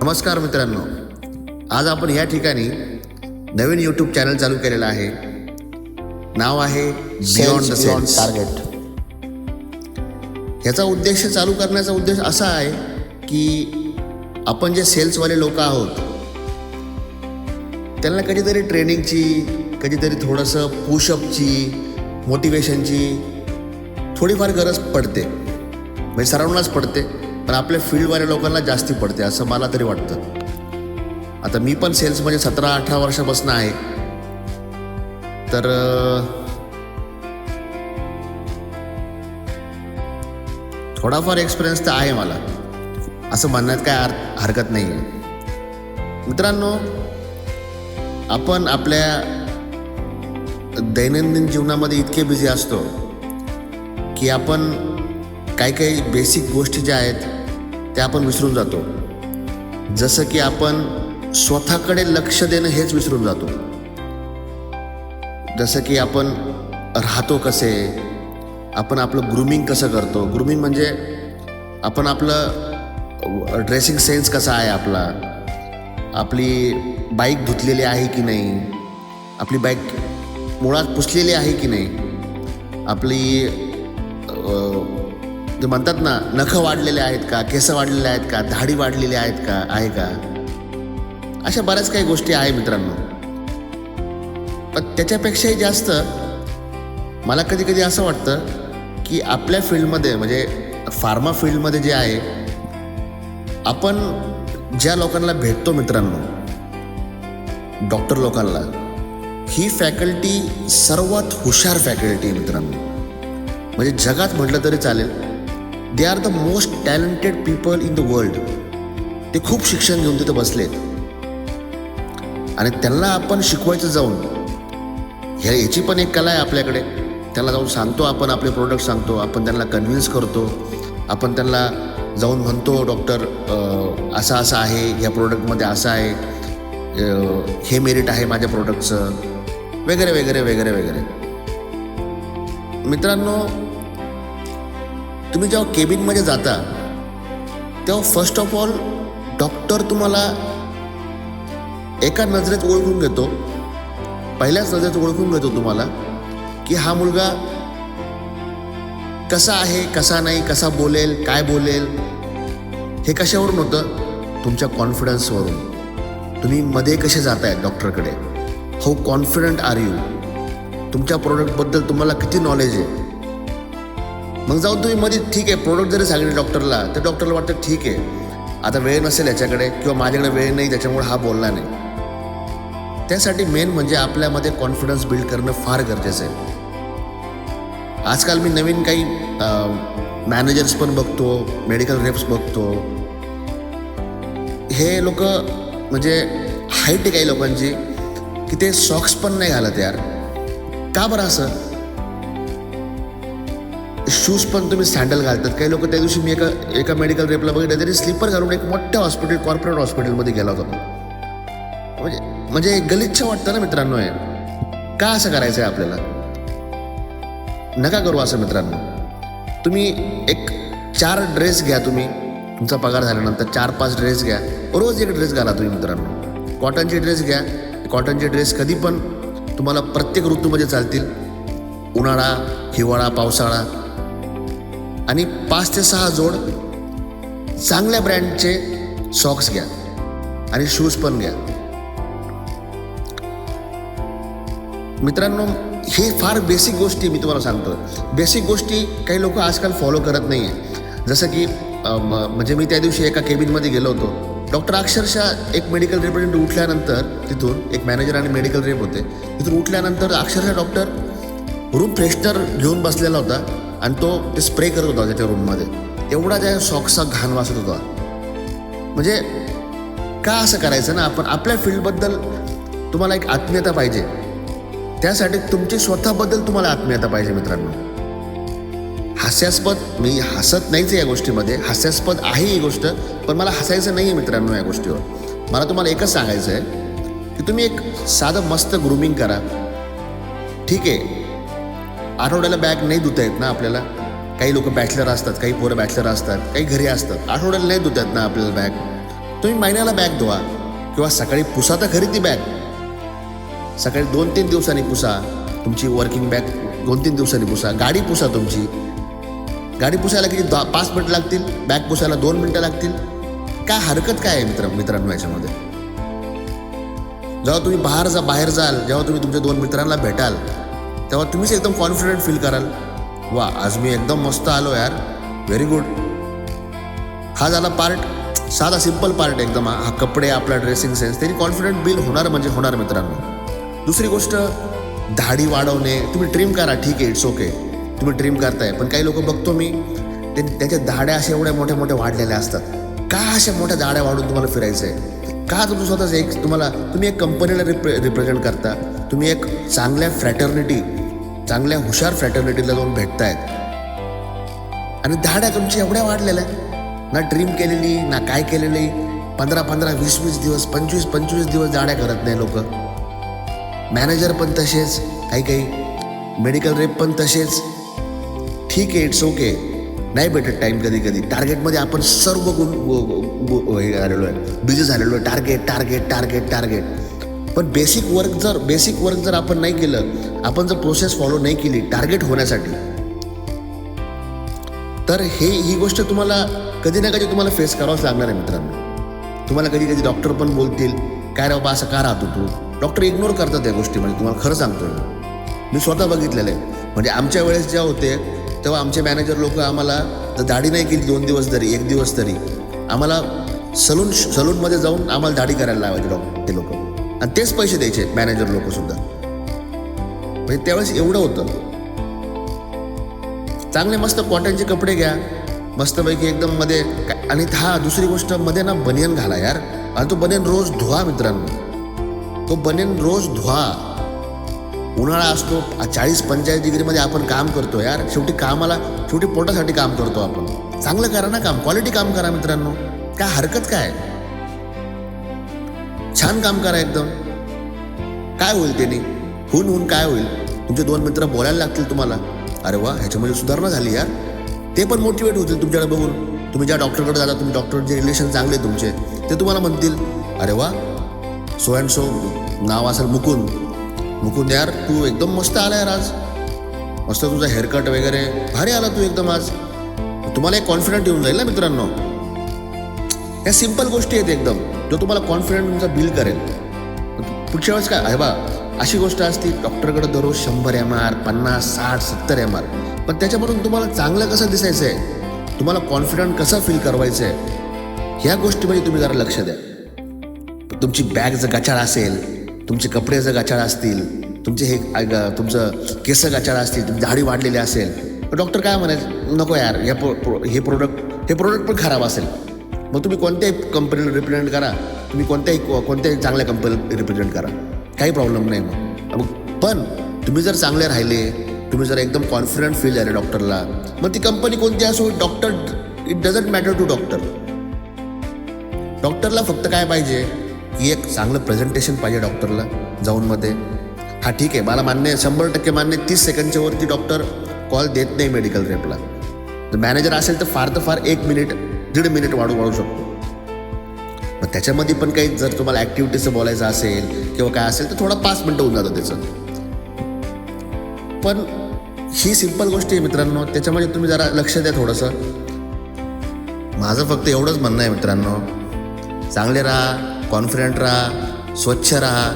नमस्कार मित्रांनो, आज आपण या ठिकाणी नवीन यूट्यूब चॅनल चालू केलेलं आहे. नाव आहे बियॉन्ड द सेल्स टार्गेट. याचा उद्देश चालू करण्याचा उद्देश असा आहे की आपण जे सेल्सवाले लोक आहोत त्यांना कधीतरी ट्रेनिंगची, कधीतरी थोडंसं पुशअपची, मोटिवेशनची थोडीफार गरज पडते. म्हणजे सर्वांनाच पडते, पण आपल्या फील्डवाल्या लोकांना जास्ती पडते असं मला तरी वाटतं. आता मी पण सेल्समध्ये 17-18 वर्षापासून आहे. तर थोडाफार एक्सपिरियन्स तर आहे मला, असं म्हणण्यात काय हरकत नाही आहे. मित्रांनो, आपण आपल्या दैनंदिन जीवनामध्ये इतके बिझी असतो की आपण काही बेसिक गोष्टी ज्या आहेत त्या आपण विसरून जातो. जसं की आपण स्वतःकडे लक्ष देणं हेच विसरून जातो. जसं की आपण राहतो कसे, आपण आपलं ग्रूमिंग कसं करतो. ग्रूमिंग म्हणजे आपण आपलं ड्रेसिंग सेन्स कसा आहे आपला, आपली बाईक धुतलेली आहे की नाही, आपली बाईक मुळात पुसलेली आहे की नाही, आपली जे म्हणतात ना नखं वाढलेले आहेत का, केस वाढलेले आहेत का, दाढी वाढलेली आहेत का, आहे का, अशा बऱ्याच काही गोष्टी आहे मित्रांनो. पण त्याच्यापेक्षाही जास्त मला कधी कधी असं वाटतं की आपल्या फील्डमध्ये, म्हणजे फार्मा फील्डमध्ये जे आहे, आपण ज्या लोकांना भेटतो मित्रांनो, डॉक्टर लोकांना, ही फॅकल्टी सर्वात हुशार फॅकल्टी आहे मित्रांनो. म्हणजे जगात म्हटलं तरी चालेल, they are the most talented people in the world. ते खूप शिक्षण घेऊन तिथं बसलेत आणि त्यांना आपण शिकवायचं जाऊन. याची पण एक कला आहे आपल्याकडे. त्यांना जाऊन सांगतो आपण, आपले प्रोडक्ट सांगतो, आपण त्यांना कन्व्हिन्स करतो, आपण त्यांना जाऊन म्हणतो डॉक्टर असं असं आहे, ह्या प्रोडक्टमध्ये असं आहे, हे मेरिट आहे माझ्या प्रोडक्टचं, वगैरे वगैरे वगैरे वगैरे. मित्रांनो, तुम्ही जेव्हा केबिनमध्ये जाता तेव्हा फर्स्ट ऑफ ऑल डॉक्टर तुम्हाला एका नजरेत ओळखून घेतो. पहिल्याच नजरेत ओळखून घेतो तुम्हाला की हा मुलगा कसा आहे, कसा नाही, कसा बोलेल, काय बोलेल. हे कशावरून होतं? तुमच्या कॉन्फिडन्सवरून. तुम्ही मध्ये कसे जाताय डॉक्टरकडे, हाऊ कॉन्फिडंट आर यू, तुमच्या प्रोडक्टबद्दल तुम्हाला किती नॉलेज आहे. मग जाऊन तुम्ही मध्ये ठीक आहे प्रोडक्ट जरी सांगितले डॉक्टरला, तर डॉक्टरला वाटतं ठीक आहे आता वेळ नसेल याच्याकडे, किंवा माझ्याकडे वेळ नाही त्याच्यामुळे हा बोलला नाही. त्यासाठी मेन म्हणजे आपल्यामध्ये कॉन्फिडन्स बिल्ड करणं फार गरजेचं आहे. आजकाल मी नवीन काही मॅनेजर्स पण बघतो, मेडिकल रेप्स बघतो. हे लोक म्हणजे हाईट आहे काही लोकांची की ते सॉक्स पण नाही घालत यार. का बरं असं? शूज पण तुम्ही सँडल घालतात. काही लोक, त्या दिवशी मी एका मेडिकल रेपला बघितलं, तरी स्लीपर घालून एक मोठ्या हॉस्पिटल, कॉर्पोरेट हॉस्पिटलमध्ये गेला होता. म्हणजे गलिच्छ वाटतं ना मित्रांनो. हे का असं करायचं आहे आपल्याला? नका करू असं मित्रांनो. तुम्ही एक 4 ड्रेस घ्या, तुम्ही तुमचा पगार झाल्यानंतर 4-5 ड्रेस घ्या, रोज एक ड्रेस घाला तुम्ही मित्रांनो. कॉटनचे ड्रेस घ्या. कॉटनचे ड्रेस कधी पण तुम्हाला प्रत्येक ऋतूमध्ये चालतील. उन्हाळा, हिवाळा, पावसाळा. आणि 5 ते 6 जोड चांगल्या ब्रँडचे सॉक्स घ्या आणि शूज पण घ्या मित्रांनो. हे फार बेसिक गोष्टी मी तुम्हाला सांगतो. बेसिक गोष्टी काही लोक आजकाल फॉलो करत नाही आहे. जसं की म्हणजे मी त्या दिवशी एका केबिनमध्ये गेलो होतो. डॉक्टर अक्षरशः एक मेडिकल रिप्रेझेंटेटिव्ह उठल्यानंतर, तिथून एक मॅनेजर आणि मेडिकल रेप होते, तिथून उठल्यानंतर अक्षरशः डॉक्टर रूम फ्रेशनर घेऊन बसलेला होता आणि तो ते स्प्रे करत होता त्याच्या रूममध्ये. एवढा त्या सॉक्सचा घाण वासत होता. म्हणजे का असं करायचं ना? आपण आपल्या फील्डबद्दल तुम्हाला एक आत्मीयता पाहिजे. त्यासाठी तुमची स्वतःबद्दल तुम्हाला आत्मीयता पाहिजे मित्रांनो. हास्यास्पद, मी हसत नाहीच या गोष्टीमध्ये, हास्यास्पद आहे ही गोष्ट, पण मला हसायचं नाही आहे मित्रांनो या गोष्टीवर. मला तुम्हाला एकच सांगायचं आहे की तुम्ही एक साधं मस्त ग्रूमिंग करा. ठीक आहे, आठवड्याला बॅग नाही धुता येत ना आपल्याला. काही लोक बॅचलर असतात, काही पोरं बॅचलर असतात, काही घरी असतात. आठवड्याला नाही धुतात ना आपल्याला बॅग. तुम्ही महिन्याला बॅग धुवा किंवा सकाळी पुसा तर खरी ती बॅग. सकाळी 2-3 दिवसांनी पुसा तुमची वर्किंग बॅग, 2-3 दिवसांनी पुसा. गाडी पुसा तुमची. गाडी पुसायला किती 5 मिनिटं लागतील, बॅग पुसायला 2 मिनिटं लागतील. काय हरकत काय आहे मित्रांनो याच्यामध्ये? जेव्हा तुम्ही बाहेर जाल, जेव्हा तुम्ही तुमच्या 2 मित्रांना भेटाल, तेव्हा तुम्हीच एकदम कॉन्फिडंट फील कराल. वा, आज मी एकदम मस्त आलो यार, व्हेरी गुड. हा झाला पार्ट, साधा सिंपल पार्ट एकदम. हा कपडे, आपला ड्रेसिंग सेन्स, त्यांनी कॉन्फिडंट बिल होणार म्हणजे होणार मित्रांनो. दुसरी गोष्ट, दाढी वाढवणे. तुम्ही ट्रिम करा, ठीक आहे, इट्स ओके, तुम्ही ट्रिम करताय. पण काही लोक बघतो मी, त्याच्या दाढ्या अशा एवढ्या मोठ्या मोठ्या वाढलेल्या असतात. का अशा मोठ्या दाढ्या वाढून तुम्हाला फिरायचं आहे? का तुमचं स्वतःच तुम्ही एक कंपनीला रिप्रेझेंट करता, तुम्ही एक चांगल्या फ्रॅटर्निटी, चांगल्या हुशार फ्रॅटर्निटीला जाऊन भेटतायत आणि दाढ्या तुमच्या एवढ्या वाढलेल्या, ना ट्रिम केलेली ना काय केलेली. 15-15, 20-20 दिवस, 25-25 दिवस दाढ्या करत नाही लोक. मॅनेजर पण तसेच, काही मेडिकल रेप पण तसेच. ठीक आहे, इट्स ओके, नाही भेटत टाईम कधी कधी. टार्गेटमध्ये आपण सर्व झालेलो आहे, बिझी झालेलो आहे. Target target target target. पण बेसिक वर्क जर आपण नाही केलं, आपण जर प्रोसेस फॉलो नाही केली टार्गेट होण्यासाठी, तर ही गोष्ट तुम्हाला कधी ना कधी तुम्हाला फेस करावंच लागणार आहे मित्रांनो. तुम्हाला कधी कधी डॉक्टर पण बोलतील, काय रे बाबा असं का राहतो तू? डॉक्टर इग्नोर करतात त्या गोष्टी. म्हणजे तुम्हाला खरं सांगतोय, मी स्वतः बघितलेलं आहे. म्हणजे आमच्या वेळेस जेव्हा होते तेव्हा आमचे मॅनेजर लोक आम्हाला जर दाढी नाही केली 2 दिवस तरी, 1 दिवस तरी, आम्हाला सलूनमध्ये जाऊन आम्हाला दाढी करायला लावायचे ते लोक. आणि तेच पैसे द्यायचे मॅनेजर लोक सुद्धा. म्हणजे त्यावेळेस एवढं होतं. चांगले मस्त कॉटनचे कपडे घ्या, मस्तपैकी एकदम मध्ये. आणि दुसरी गोष्ट, मध्ये ना बनियन घाला यार. आणि तो बनियन रोज धुवा मित्रांनो, तो बनियन रोज धुवा. उन्हाळा असतो, 40-45 डिग्रीमध्ये आपण काम करतो यार. शेवटी पोटासाठी काम करतो आपण. चांगलं करा ना काम, क्वालिटी काम करा मित्रांनो. काय हरकत काय? छान काम करा एकदम. काय होईल त्याने? होऊन काय होईल? तुमचे 2 मित्र बोलायला लागतील तुम्हाला, अरे वा ह्याच्यामध्ये सुधारणा झाली यार. ते पण मोटिवेट होतील तुमच्याकडे बघून. तुम्ही ज्या डॉक्टरकडे जाता, तुम्ही डॉक्टरचे रिलेशन चांगले तुमचे, ते तुम्हाला म्हणतील, अरे वा, सो अँड सो नाव असेल मुकुंद यार, तू एकदम मस्त आला यार आज. मस्त तुझा हेअरकट वगैरे भारी आला तू एकदम आज. तुम्हाला एक कॉन्फिडंट येऊन जाईल ना मित्रांनो. या सिंपल गोष्टी आहेत एकदम, जो तुम्हाला कॉन्फिडंट तुमचा बिल्ड करेल. पुढच्या वेळेस काय आहे बा, अशी गोष्ट असती, डॉक्टरकडे दररोज 100 MR, 50, 60, 70 MR. पण त्याच्यामधून तुम्हाला चांगलं कसं दिसायचं आहे, तुम्हाला कॉन्फिडंट कसं फील करवायचं आहे, ह्या गोष्टीमध्ये तुम्ही जरा लक्ष द्या. तुमची बॅग जर गचाळ असेल, तुमचे कपडे जर गचाळ असतील, तुमचं केस गचाळ असतील, तुमची दाढी वाढलेली असेल, तर डॉक्टर काय म्हणायचं, नको यार, हे प्रोडक्ट पण खराब असेल. मग तुम्ही कोणत्याही कंपनीला रिप्रेझेंट करा, तुम्ही कोणत्याही चांगल्या कंपनीला रिप्रेझेंट करा, काही प्रॉब्लेम नाही. मग पण तुम्ही जर चांगले राहिले, तुम्ही जर एकदम कॉन्फिडंट फील झाले डॉक्टरला, मग ती कंपनी कोणती असो, doctor, it doesn't matter to डॉक्टरला फक्त काय पाहिजे की एक चांगलं प्रेझेंटेशन पाहिजे डॉक्टरला जाऊन मध्ये. हा ठीक आहे, मला मान्य, 100% मान्य. 30 सेकंडच्या वरती डॉक्टर कॉल देत नाही मेडिकल रेपला. जर मॅनेजर असेल तर फार 1 मिनिट 1.5 मिनिट वाढू शकतो. मग त्याच्यामध्ये पण काही जर तुम्हाला ॲक्टिव्हिटीचं बोलायचं असेल किंवा काय असेल तर थोडा 5 मिनटं होऊन जातं त्याचं. पण ही सिंपल गोष्ट आहे मित्रांनो, त्याच्यामध्ये तुम्ही जरा लक्ष द्या थोडंसं. माझं फक्त एवढंच म्हणणं आहे मित्रांनो, चांगले राहा, कॉन्फिडंट राहा, स्वच्छ राहा.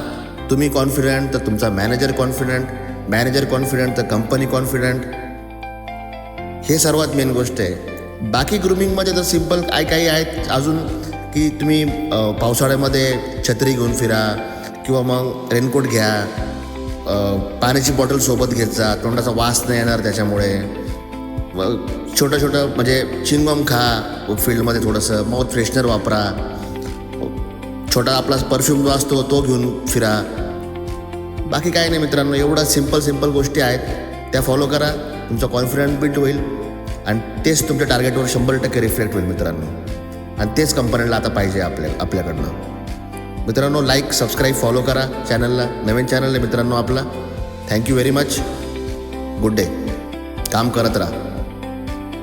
तुम्ही कॉन्फिडंट तर तुमचा मॅनेजर कॉन्फिडंट तर कंपनी कॉन्फिडंट. हे सर्वात मेन गोष्ट आहे. बाकी ग्रूमिंगमध्ये तर सिंपल काही आहेत अजून, की तुम्ही पावसाळ्यामध्ये छत्री घेऊन फिरा किंवा मग रेनकोट घ्या, पाण्याची बॉटल सोबत घेत जा, तोंडाचा वास नाही येणार त्याच्यामुळे. मग छोटं म्हणजे चिंगम खा फील्डमध्ये, थोडंसं माउथ फ्रेशनर वापरा, छोटा आपला परफ्यूम जो असतो तो घेऊन फिरा. बाकी काय नाही मित्रांनो, एवढा सिंपल गोष्टी आहेत, त्या फॉलो करा. तुमचा कॉन्फिडन्स बिल्ड होईल आणि तेच तुमच्या टार्गेटवर 100% रिफ्लेक्ट होईल मित्रांनो. आणि तेच कंपनीला आता पाहिजे आपल्याकडनं. मित्रांनो, लाईक, सबस्क्राईब, फॉलो करा चॅनलला. नवीन चॅनल आहे मित्रांनो आपला. Thank you very much. Good day. काम करत राहा.